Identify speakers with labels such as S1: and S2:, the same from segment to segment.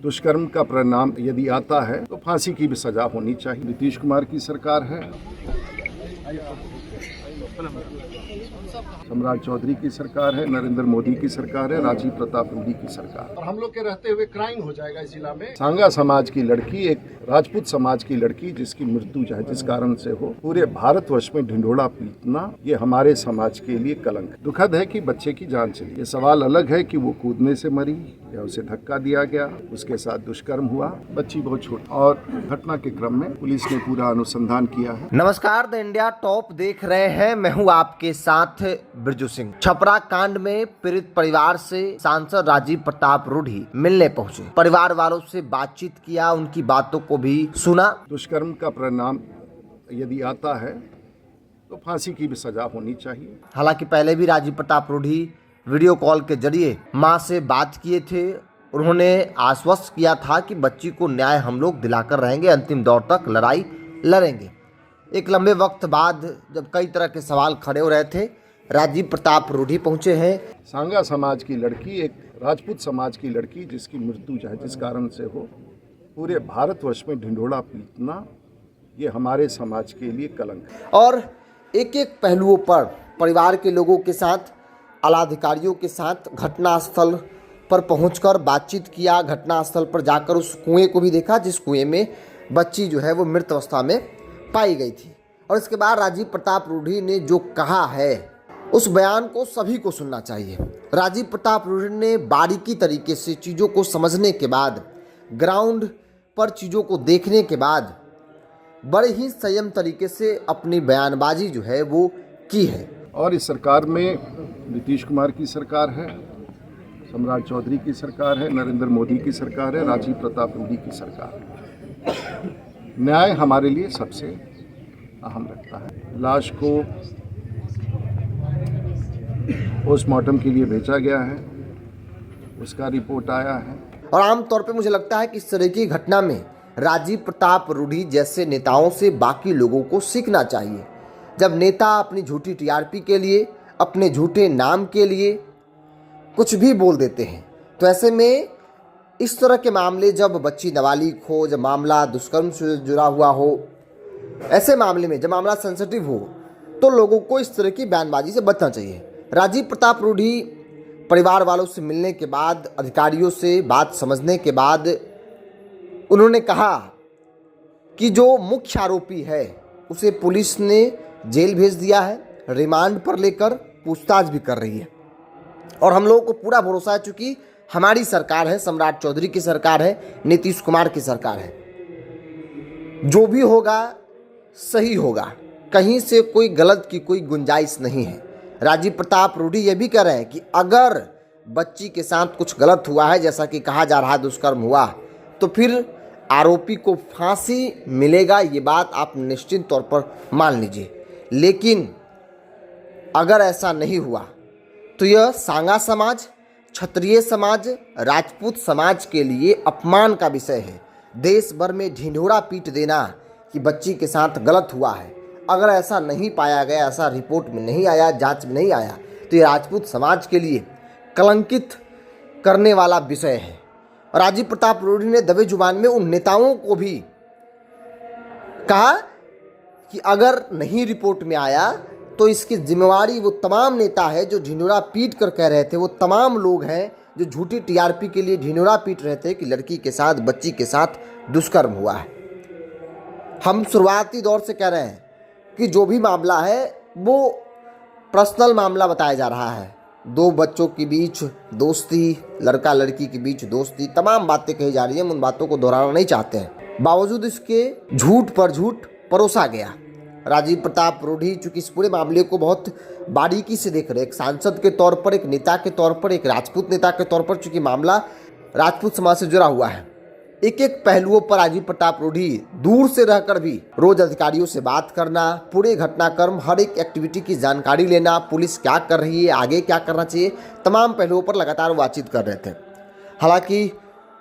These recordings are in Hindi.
S1: दुष्कर्म का परिणाम यदि आता है तो फांसी की भी सजा होनी चाहिए। नीतीश कुमार की सरकार है, सम्राट चौधरी की सरकार है, नरेंद्र मोदी की सरकार है, राजीव प्रताप रूडी की सरकार। और हम लोग के रहते हुए क्राइम हो जाएगा इस जिला में। सांगा समाज की लड़की, एक राजपूत समाज की लड़की जिसकी मृत्यु चाहे जिस कारण से हो, पूरे भारतवर्ष में ढिंढोरा पीटना ये हमारे समाज के लिए कलंक। दुखद है कि बच्चे की जान चली। ये सवाल अलग है कि वो कूदने से मरी या उसे धक्का दिया गया, उसके साथ दुष्कर्म हुआ। बच्ची बहुत छोटी और घटना के क्रम में पुलिस ने पूरा अनुसंधान किया है।
S2: नमस्कार, द इंडिया टॉप देख रहे हैं। मैं हूं आपके साथ बिरजू सिंह। छपरा कांड में पीड़ित परिवार से सांसद राजीव प्रताप रूडी मिलने पहुंचे, परिवार वालों से बातचीत किया, उनकी बातों को भी सुना।
S1: दुष्कर्म का परिणाम यदि आता है तो फांसी की भी सजा होनी चाहिए।
S2: हालांकि पहले भी राजीव प्रताप रूडी वीडियो कॉल के जरिए मां से बात किए थे। उन्होंने आश्वस्त किया था कि बच्ची को न्याय हम लोग दिलाकर रहेंगे, अंतिम दौर तक लड़ाई लड़ेंगे। एक लंबे वक्त बाद जब कई तरह के सवाल खड़े हो रहे थे, राजीव प्रताप रूडी पहुंचे हैं।
S1: सांगा समाज की लड़की, एक राजपूत समाज की लड़की जिसकी मृत्यु चाहे जिस कारण से हो, पूरे भारतवर्ष में ढिंढोरा पीटना ये हमारे समाज के लिए कलंक।
S2: और एक एक पहलुओं पर परिवार के लोगों के साथ, आला अधिकारियों के साथ घटनास्थल पर पहुंचकर बातचीत किया। घटनास्थल पर जाकर उस कुएं को भी देखा जिस कुएं में बच्ची जो है वो मृत अवस्था में पाई गई थी। और इसके बाद राजीव प्रताप रूडी ने जो कहा है उस बयान को सभी को सुनना चाहिए। राजीव प्रताप रूडी ने बारीकी तरीके से चीज़ों को समझने के बाद, ग्राउंड पर चीज़ों को देखने के बाद बड़े ही संयम तरीके से अपनी बयानबाजी जो है वो की है।
S1: और इस सरकार में नीतीश कुमार की सरकार है, सम्राट चौधरी की सरकार है, नरेंद्र मोदी की सरकार है, राजीव प्रताप रूडी की सरकार है। न्याय हमारे लिए सबसे अहम रखता है। लाश को पोस्टमार्टम के लिए भेजा गया है, उसका रिपोर्ट आया है।
S2: और आमतौर पे मुझे लगता है कि इस तरह की घटना में राजीव प्रताप रूडी जैसे नेताओं से बाकी लोगों को सीखना चाहिए। जब नेता अपनी झूठी टीआरपी के लिए, अपने झूठे नाम के लिए कुछ भी बोल देते हैं, तो ऐसे में इस तरह के मामले, जब बच्ची नाबालिग हो, जब मामला दुष्कर्म से जुड़ा हुआ हो, ऐसे मामले में जब मामला सेंसिटिव हो, तो लोगों को इस तरह की बयानबाजी से बचना चाहिए। राजीव प्रताप रूडी परिवार वालों से मिलने के बाद, अधिकारियों से बात समझने के बाद उन्होंने कहा कि जो मुख्य आरोपी है उसे पुलिस ने जेल भेज दिया है, रिमांड पर लेकर पूछताछ भी कर रही है। और हम लोगों को पूरा भरोसा है, चूंकि हमारी सरकार है, सम्राट चौधरी की सरकार है, नीतीश कुमार की सरकार है, जो भी होगा सही होगा, कहीं से कोई गलत की कोई गुंजाइश नहीं है। राजीव प्रताप रूडी ये भी कह रहे हैं कि अगर बच्ची के साथ कुछ गलत हुआ है, जैसा कि कहा जा रहा है दुष्कर्म हुआ, तो फिर आरोपी को फांसी मिलेगा। ये बात आप निश्चित तौर पर मान लीजिए। लेकिन अगर ऐसा नहीं हुआ तो यह सांगा समाज, क्षत्रिय समाज, राजपूत समाज के लिए अपमान का विषय है। देश भर में ढिंढोरा पीट देना कि बच्ची के साथ गलत हुआ है, अगर ऐसा नहीं पाया गया, ऐसा रिपोर्ट में नहीं आया, जांच में नहीं आया, तो ये राजपूत समाज के लिए कलंकित करने वाला विषय है। राजीव प्रताप रूडी ने दबे जुबान में उन नेताओं को भी कहा कि अगर नहीं रिपोर्ट में आया तो इसकी जिम्मेवारी वो तमाम नेता है जो ढिंढोरा पीट कर कह रहे थे, वो तमाम लोग हैं जो झूठी टीआरपी के लिए ढिंढोरा पीट रहे थे कि लड़की के साथ, बच्ची के साथ दुष्कर्म हुआ है। हम शुरुआती दौर से कह रहे हैं कि जो भी मामला है वो पर्सनल मामला बताया जा रहा है। दो बच्चों के बीच दोस्ती, लड़का लड़की के बीच दोस्ती, तमाम बातें कही जा रही हैं। हम उन बातों को दोहराना नहीं चाहते हैं। बावजूद इसके झूठ पर झूठ परोसा गया। राजीव प्रताप रूडी चूंकि इस पूरे मामले को बहुत बारीकी से देख रहे, एक सांसद के तौर पर, एक नेता के तौर पर, एक राजपूत नेता के तौर पर, चूंकि मामला राजपूत समाज से जुड़ा हुआ है, एक एक पहलुओं पर राजीव प्रताप रूडी दूर से रहकर भी रोज अधिकारियों से बात करना, पूरे घटनाक्रम, हर एक एक्टिविटी की जानकारी लेना, पुलिस क्या कर रही है, आगे क्या करना चाहिए, तमाम पहलुओं पर लगातार बातचीत कर रहे थे। हालांकि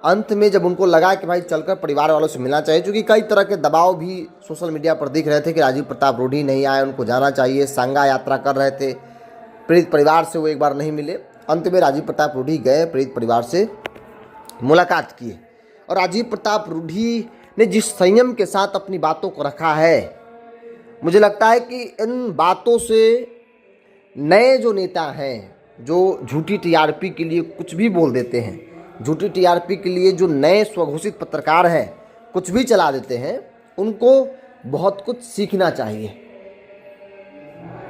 S2: अंत में जब उनको लगा कि भाई चलकर परिवार वालों से मिलना चाहिए, क्योंकि कई तरह के दबाव भी सोशल मीडिया पर दिख रहे थे कि राजीव प्रताप रूडी नहीं आए, उनको जाना चाहिए, सांगा यात्रा कर रहे थे, पीड़ित परिवार से वो एक बार नहीं मिले। अंत में राजीव प्रताप रूडी गए, पीड़ित परिवार से मुलाकात किए। और राजीव प्रताप रूढ़ी ने जिस संयम के साथ अपनी बातों को रखा है, मुझे लगता है कि इन बातों से नए जो नेता हैं, जो झूठी टीआरपी के लिए कुछ भी बोल देते हैं, झूठी टीआरपी के लिए जो नए स्वघोषित पत्रकार हैं कुछ भी चला देते हैं, उनको बहुत कुछ सीखना चाहिए।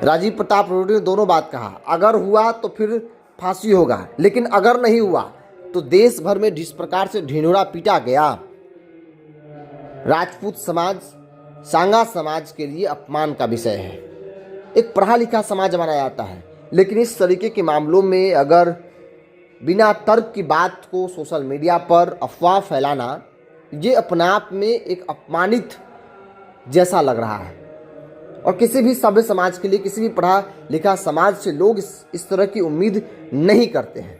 S2: राजीव प्रताप रूढ़ी ने दोनों बात कहा, अगर हुआ तो फिर फांसी होगा, लेकिन अगर नहीं हुआ तो देश भर में जिस प्रकार से ढिंढोरा पीटा गया, राजपूत समाज, सांगा समाज के लिए अपमान का विषय है। एक पढ़ा लिखा समाज माना जाता है, लेकिन इस तरीके के मामलों में अगर बिना तर्क की बात को सोशल मीडिया पर अफवाह फैलाना, ये अपने आप में एक अपमानित जैसा लग रहा है। और किसी भी सभ्य समाज के लिए, किसी भी पढ़ा लिखा समाज से लोग इस तरह की उम्मीद नहीं करते हैं।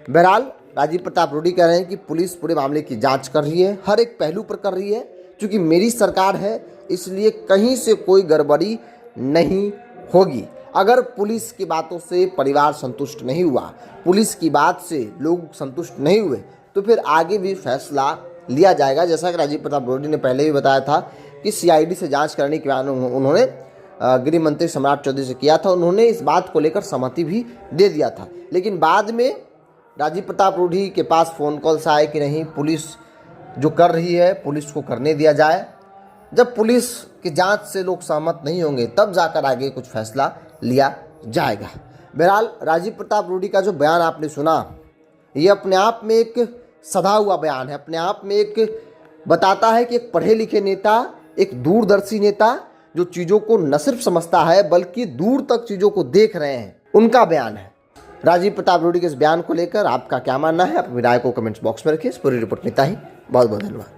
S2: बहरहाल राजीव प्रताप रूढ़ी कह रहे हैं कि पुलिस पूरे मामले की जांच कर रही है, हर एक पहलू पर कर रही है, क्योंकि मेरी सरकार है इसलिए कहीं से कोई गड़बड़ी नहीं होगी। अगर पुलिस की बातों से परिवार संतुष्ट नहीं हुआ, पुलिस की बात से लोग संतुष्ट नहीं हुए, तो फिर आगे भी फैसला लिया जाएगा। जैसा कि राजीव प्रताप रूढ़ी ने पहले भी बताया था कि सीआईडी से जांच करने के बाद उन्होंने गृह मंत्री सम्राट चौधरी से किया था, उन्होंने इस बात को लेकर सहमति भी दे दिया था। लेकिन बाद में राजीव प्रताप रूढ़ी के पास फ़ोन कॉल्स आए कि नहीं, पुलिस जो कर रही है पुलिस को करने दिया जाए। जब पुलिस की जांच से लोग सहमत नहीं होंगे तब जाकर आगे कुछ फैसला लिया जाएगा। बहरहाल राजीव प्रताप रूढ़ी का जो बयान आपने सुना, ये अपने आप में एक सधा हुआ बयान है, अपने आप में एक बताता है कि एक पढ़े लिखे नेता, एक दूरदर्शी नेता जो चीज़ों को न सिर्फ समझता है बल्कि दूर तक चीज़ों को देख रहे हैं, उनका बयान है। राजीव प्रताप रूढ़ी के इस बयान को लेकर आपका क्या मानना है? अपनी राय को कमेंट्स बॉक्स में रखिए। इस पूरी रिपोर्ट में इतना ही। बहुत बहुत धन्यवाद।